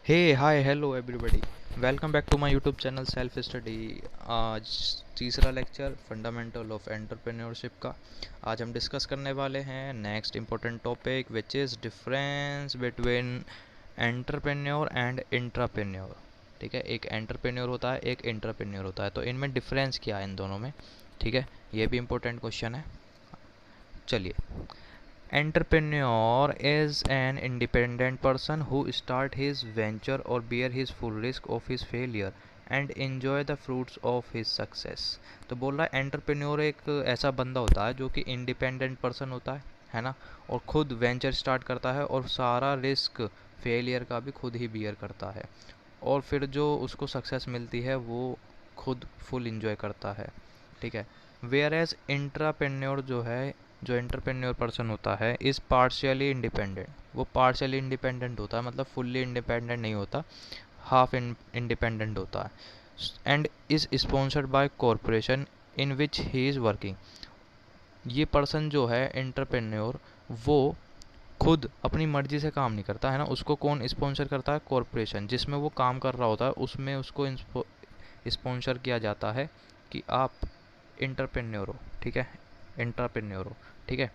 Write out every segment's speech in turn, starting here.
Hey hi hello everybody, welcome back to my YouTube channel self study. आज तीसरा lecture fundamental of entrepreneurship का। आज हम discuss करने वाले हैं next important topic which is difference between entrepreneur and intrapreneur. ठीक है, एक एंटरप्रेन्योर होता है, एक इंट्राप्रेन्योर होता है, तो इनमें डिफरेंस क्या है इन दोनों में। ठीक है, ये भी इम्पोर्टेंट क्वेश्चन है। चलिए, entrepreneur is an independent person who start his venture or bear his full risk of his failure and enjoy the fruits of his success। तो बोल रहा है एंटरप्रेन्योर एक ऐसा बंदा होता है जो कि इंडिपेंडेंट पर्सन होता है ना, और खुद वेंचर स्टार्ट करता है और सारा रिस्क फेलियर का भी खुद ही बियर करता है, और फिर जो उसको सक्सेस मिलती है वो खुद फुल इंजॉय करता है। ठीक है, वेयर एज इंट्राप्रेन्योर जो है, जो एंटरप्रेन्योर पर्सन होता है इज़ पार्शियली इंडिपेंडेंट। वो पार्शियली इंडिपेंडेंट होता है, मतलब फुल्ली इंडिपेंडेंट नहीं होता, हाफ इंडिपेंडेंट होता है। And is sponsored by corporation in which he is working. ये पर्सन जो है एंटरप्रेन्योर, वो खुद अपनी मर्जी से काम नहीं करता है ना, उसको कौन स्पॉन्सर करता है? कॉरपोरेशन, जिसमें वो काम कर रहा होता है उसमें उसको स्पॉन्सर किया जाता है कि आप इंटरप्रेन्योर हो। ठीक है, इंटरप्रेन्योर हो। ठीक है,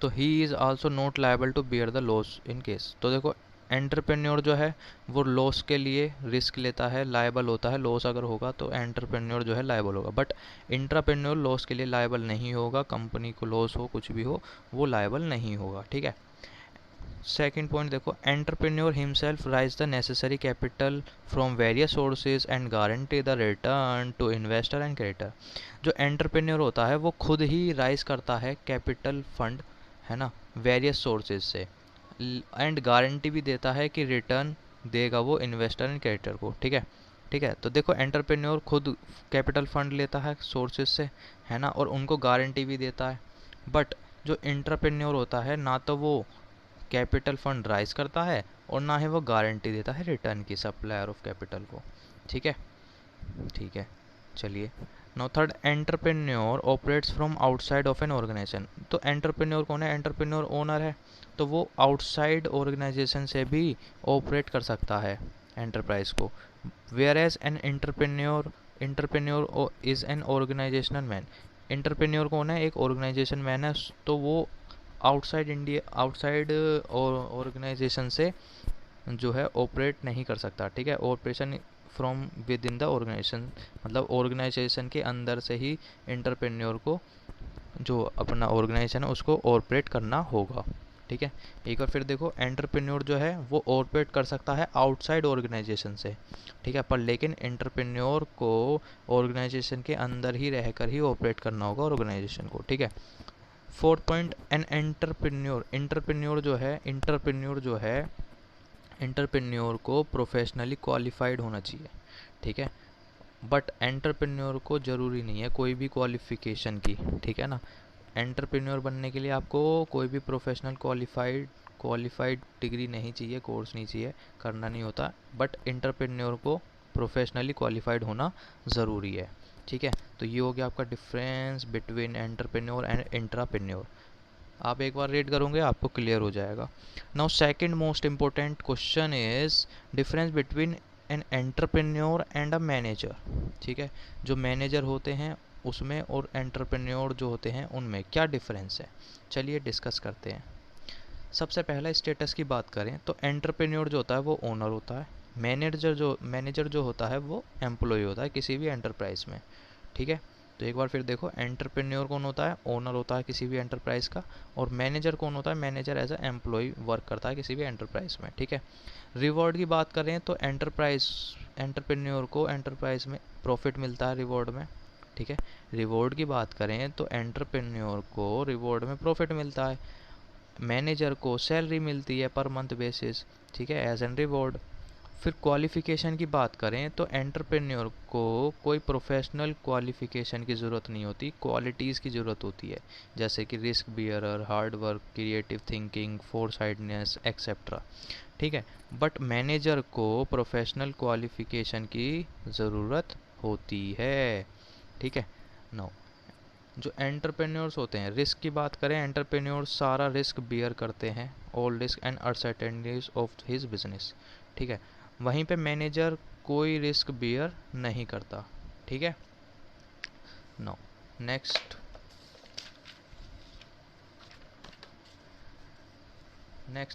तो he is also not liable to bear the loss in case. तो देखो, एंटरप्रेन्योर जो है वो लॉस के लिए रिस्क लेता है, लायबल होता है। लॉस अगर होगा तो एंटरप्रेन्योर जो है लायबल होगा, बट इंट्राप्रेन्योर लॉस के लिए लायबल नहीं होगा। कंपनी को लॉस हो, कुछ भी हो, वो लायबल नहीं होगा। ठीक है, सेकेंड पॉइंट देखो, entrepreneur himself raise the necessary capital from various sources and guarantee the return to investor and creditor. जो एंटरप्रेन्योर होता है वो खुद ही राइज करता है कैपिटल फंड, है ना, वेरियस सोर्सेज से, एंड गारंटी भी देता है कि रिटर्न देगा वो इन्वेस्टर एंड क्रेडिटर को। ठीक है, ठीक है, तो देखो एंटरप्रेन्योर खुद कैपिटल फंड लेता है सोर्सेज से, है ना, और उनको गारंटी भी देता है। बट जो इंटरप्रेन्योर होता है, ना तो वो कैपिटल फंड राइज करता है और ना ही वो गारंटी देता है रिटर्न की, सप्लायर ऑफ कैपिटल को। ठीक है, ठीक है, चलिए। No third, entrepreneur operates from outside of an organization. तो एंटरप्रेन्योर कौन है? एंटरप्रेन्योर ओनर है, तो वो आउटसाइड ऑर्गेनाइजेशन से भी ऑपरेट कर सकता है एंटरप्राइज को। Whereas an entrepreneur, entrepreneur is an organizational man. Entrepreneur कौन है? एक ऑर्गेनाइजेशन मैन है, तो वो आउटसाइड इंडिया, आउटसाइड ऑर्गेनाइजेशन से जो है ऑपरेट नहीं कर सकता। ठीक है, operation from within the organization, मतलब ऑर्गेनाइजेशन के अंदर से ही एंटरप्रेन्योर को, जो अपना ऑर्गेनाइजेशन है उसको ऑपरेट करना होगा। ठीक है, एक बार फिर देखो, एंटरप्रेन्योर जो है वो ऑपरेट कर सकता है आउटसाइड ऑर्गेनाइजेशन से। ठीक है, पर लेकिन एंटरप्रेन्योर को ऑर्गेनाइजेशन के अंदर ही रहकर ही ऑपरेट करना होगा ऑर्गेनाइजेशन को। ठीक है, fourth point, N entrepreneur, entrepreneur जो है, इंटरप्रेन्योर जो है, एंटरप्रेन्योर को प्रोफेशनली क्वालिफाइड होना चाहिए। ठीक है, बट एंटरप्रेन्योर को ज़रूरी नहीं है कोई भी क्वालिफिकेशन की। ठीक है ना, एंटरप्रेन्योर बनने के लिए आपको कोई भी प्रोफेशनल क्वालिफाइड डिग्री नहीं चाहिए, कोर्स नहीं चाहिए, करना नहीं होता, बट एंटरप्रेन्योर को प्रोफेशनली क्वालिफाइड होना ज़रूरी है। ठीक है, तो ये हो गया आपका difference between entrepreneur and intrapreneur. आप एक बार रीड करोगे आपको क्लियर हो जाएगा। Now second most important question is difference between an entrepreneur and a manager. ठीक है, जो मैनेजर होते हैं उसमें और एंटरप्रेन्योर जो होते हैं उनमें क्या डिफरेंस है, चलिए डिस्कस करते हैं। सबसे पहला स्टेटस की बात करें तो एंटरप्रेन्योर जो होता है वो ओनर होता है, मैनेजर जो होता है वो एम्प्लॉय होता है किसी भी एंटरप्राइज में। ठीक है, तो एक बार फिर देखो, एंटरप्रेन्योर कौन होता है? ओनर होता है किसी भी एंटरप्राइज का। और मैनेजर कौन होता है? Manager as a employee work करता है किसी भी एंटरप्राइज में। ठीक है, रिवॉर्ड की बात करें तो एंटरप्रेन्योर को एंटरप्राइज में प्रॉफिट मिलता है रिवॉर्ड में। ठीक है, रिवॉर्ड की बात करें तो एंटरप्रेन्योर को रिवॉर्ड में प्रॉफिट मिलता है, मैनेजर को सैलरी मिलती है पर मंथ बेसिस। ठीक है, एज एन रिवॉर्ड। फिर क्वालिफ़िकेशन की बात करें तो एंटरप्रेन्योर को कोई प्रोफेशनल क्वालिफ़िकेशन की ज़रूरत नहीं होती, क्वालिटीज़ की ज़रूरत होती है, जैसे कि risk bearer, hard work, creative thinking, foresightness etcetera. ठीक है, बट मैनेजर को प्रोफेशनल क्वालिफ़िकेशन की ज़रूरत होती है। ठीक है, नो जो एंटरप्रेन्योर्स होते हैं, रिस्क की बात करें, एंटरप्रेन्योर्स सारा रिस्क बियर करते हैं, all risk and uncertainties of his business, ठीक है। वहीं पे मैनेजर कोई रिस्क बियर नहीं करता, ठीक है। नो, नेक्स्ट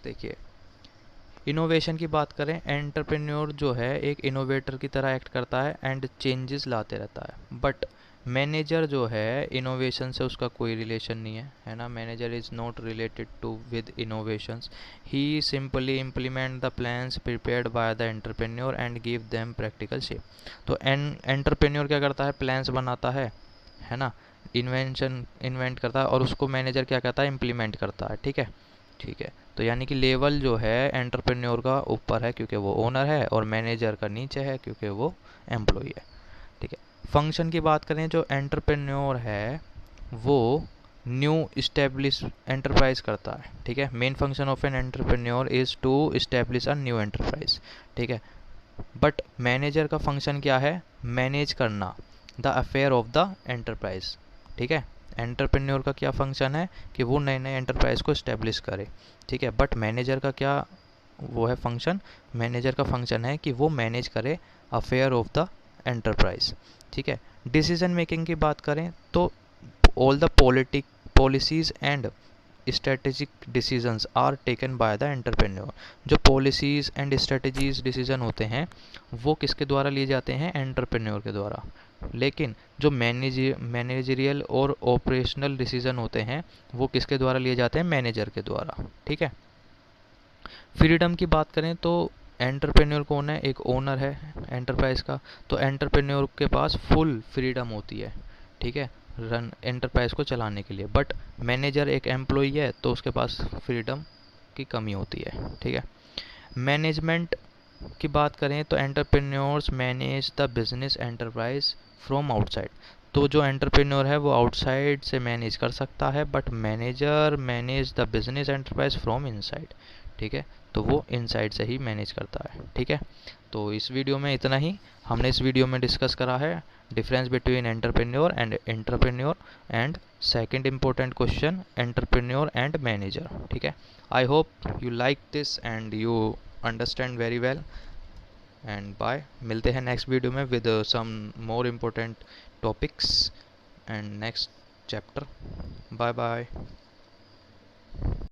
देखिए, इनोवेशन की बात करें, एंटरप्रेन्योर जो है एक इनोवेटर की तरह एक्ट करता है एंड चेंजेस लाते रहता है, बट मैनेजर जो है इनोवेशन से उसका कोई रिलेशन नहीं है ना। Manager is not related to with innovations, he simply implement the plans prepared by the entrepreneur and give them practical shape. तो एंटरप्रेन्योर क्या करता है, प्लान्स बनाता है ना, इन्वेंशन इन्वेंट करता है, और उसको मैनेजर क्या कहता है, इम्प्लीमेंट करता है, ठीक है। ठीक है, तो यानी कि लेवल जो है एंटरप्रेन्योर का ऊपर है क्योंकि वो ओनर है, और मैनेजर का नीचे है क्योंकि वो एम्प्लॉई है, ठीक है। फंक्शन की बात करें, जो एंटरप्रेन्योर है वो न्यू इस्टेब्लिश एंटरप्राइज करता है, ठीक है। Main function of an entrepreneur is to establish a new enterprise, ठीक है। बट मैनेजर का फंक्शन क्या है, मैनेज करना the affair of the enterprise, ठीक है। एंटरप्रेन्योर का क्या फंक्शन है कि वो नए नए एंटरप्राइज को इस्टेब्लिश करे, ठीक है। बट मैनेजर का क्या वो है फंक्शन, मैनेजर का फंक्शन है कि वो मैनेज करे अफेयर ऑफ द एंटरप्राइज, ठीक है। डिसीजन मेकिंग की बात करें तो all the policies and strategic decisions are taken by the entrepreneur. जो पॉलिसीज़ एंड स्ट्रेटजीज डिसीजन होते हैं वो किसके द्वारा लिए जाते हैं, एंटरप्रेन्योर के द्वारा। लेकिन जो मैनेजरियल और ऑपरेशनल डिसीजन होते हैं वो किसके द्वारा लिए जाते हैं, मैनेजर के द्वारा, ठीक है। फ्रीडम की बात करें तो एंटरप्रेन्योर कौन है, एक ओनर है एंटरप्राइज का, तो एंटरप्रेन्योर के पास फुल फ्रीडम होती है, ठीक है, रन एंटरप्राइज को चलाने के लिए। बट मैनेजर एक एम्प्लॉई है तो उसके पास फ्रीडम की कमी होती है, ठीक है। मैनेजमेंट की बात करें तो entrepreneurs manage the business enterprise from outside. तो जो एंटरप्रेन्योर है वो आउटसाइड से मैनेज कर सकता है, but manager manage the business enterprise from inside, ठीक है। तो वो इनसाइड से ही मैनेज करता है, ठीक है। तो इस वीडियो में इतना ही। हमने इस वीडियो में डिस्कस करा है difference between entrepreneur and second important question, entrepreneur and manager, ठीक है। I hope you like this and you understand very well, and bye. मिलते हैं नेक्स्ट वीडियो में with some more important topics and next chapter. Bye bye.